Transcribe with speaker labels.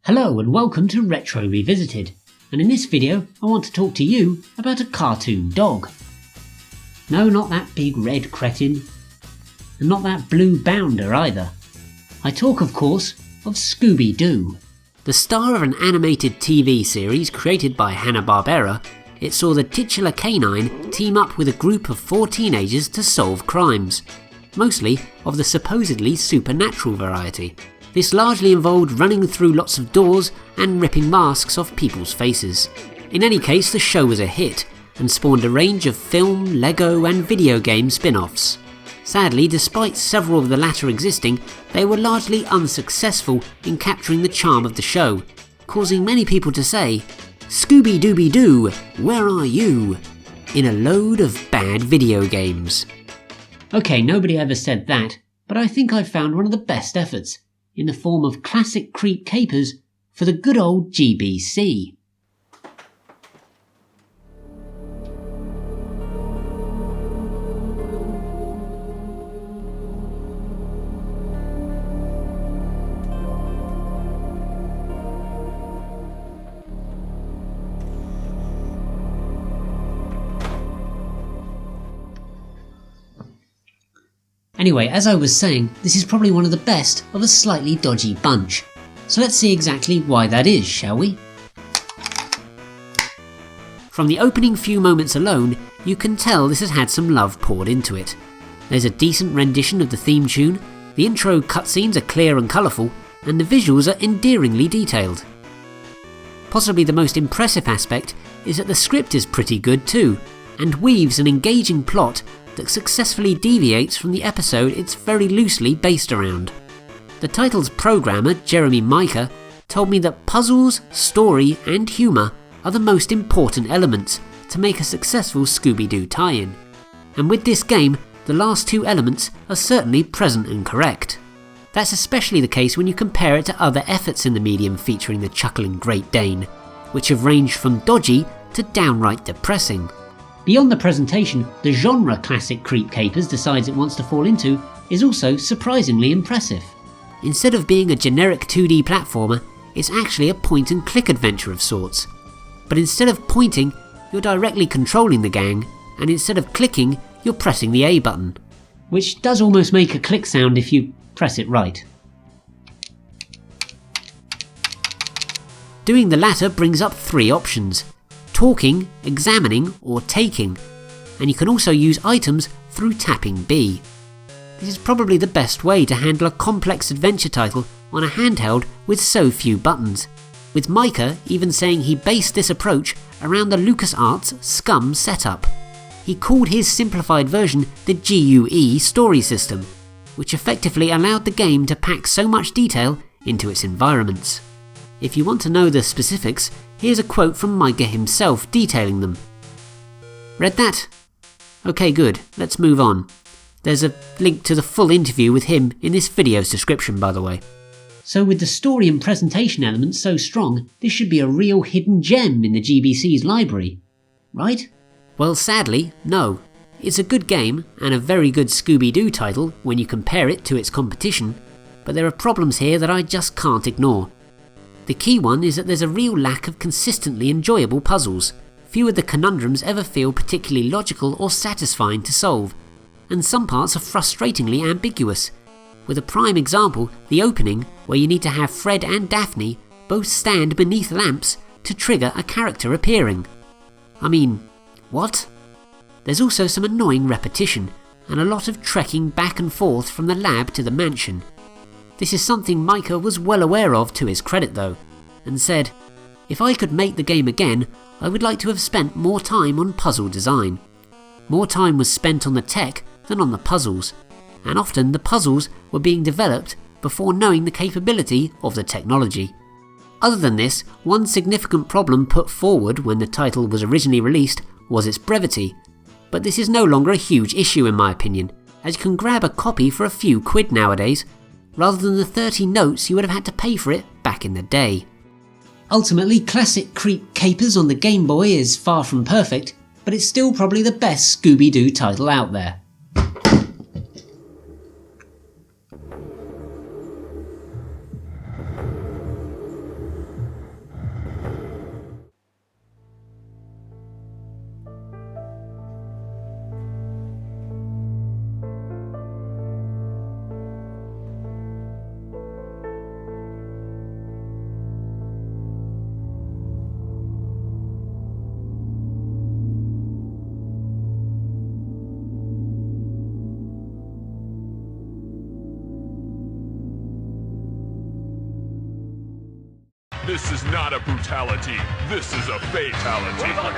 Speaker 1: Hello and welcome to Retro Revisited, and in this video I want to talk to you about a cartoon dog. No, not that big red cretin, and not that blue bounder either. I talk of course of Scooby-Doo. The star of an animated TV series created by Hanna-Barbera, it saw the titular canine team up with a group of 4 teenagers to solve crimes, mostly of the supposedly supernatural variety. This largely involved running through lots of doors and ripping masks off people's faces. In any case, the show was a hit and spawned a range of film, Lego and video game spin-offs. Sadly, despite several of the latter existing, they were largely unsuccessful in capturing the charm of the show, causing many people to say, "Scooby-Dooby-Doo, where are you?" in a load of bad video games. Okay, nobody ever said that, but I think I've found one of the best efforts, in the form of classic creep capers for the good old GBC. Anyway, as I was saying, this is probably one of the best of a slightly dodgy bunch. So let's see exactly why that is, shall we? From the opening few moments alone, you can tell this has had some love poured into it. There's a decent rendition of the theme tune, the intro cutscenes are clear and colourful, and the visuals are endearingly detailed. Possibly the most impressive aspect is that the script is pretty good too, and weaves an engaging plot that successfully deviates from the episode it's very loosely based around. The title's programmer, Jeremy Mika, told me that puzzles, story and humour are the most important elements to make a successful Scooby-Doo tie-in. And with this game, the last 2 elements are certainly present and correct. That's especially the case when you compare it to other efforts in the medium featuring the chuckling Great Dane, which have ranged from dodgy to downright depressing. Beyond the presentation, the genre classic creep capers decides it wants to fall into is also surprisingly impressive. Instead of being a generic 2D platformer, it's actually a point-and-click adventure of sorts. But instead of pointing, you're directly controlling the gang, and instead of clicking, you're pressing the A button. Which does almost make a click sound if you press it right. Doing the latter brings up 3 options: talking, examining or taking, and you can also use items through tapping B. This is probably the best way to handle a complex adventure title on a handheld with so few buttons, with Mika even saying he based this approach around the LucasArts Scum setup. He called his simplified version the GUE story system, which effectively allowed the game to pack so much detail into its environments. If you want to know the specifics, here's a quote from Mika himself detailing them. Read that? Okay, good, let's move on. There's a link to the full interview with him in this video's description, by the way. So with the story and presentation elements so strong, this should be a real hidden gem in the GBC's library, right? Well, sadly, no. It's a good game and a very good Scooby-Doo title when you compare it to its competition, but there are problems here that I just can't ignore. The key one is that there's a real lack of consistently enjoyable puzzles. Few of the conundrums ever feel particularly logical or satisfying to solve, and some parts are frustratingly ambiguous, with a prime example the opening where you need to have Fred and Daphne both stand beneath lamps to trigger a character appearing. I mean, what? There's also some annoying repetition, and a lot of trekking back and forth from the lab to the mansion. This is something Mika was well aware of to his credit though, and said, "If I could make the game again, I would like to have spent more time on puzzle design. More time was spent on the tech than on the puzzles, and often the puzzles were being developed before knowing the capability of the technology." Other than this, one significant problem put forward when the title was originally released was its brevity, but this is no longer a huge issue in my opinion, as you can grab a copy for a few quid nowadays, rather than the 30 notes you would have had to pay for it back in the day. Ultimately, classic creep capers on the Game Boy is far from perfect, but it's still probably the best Scooby-Doo title out there.
Speaker 2: This is not a brutality. This is a fatality.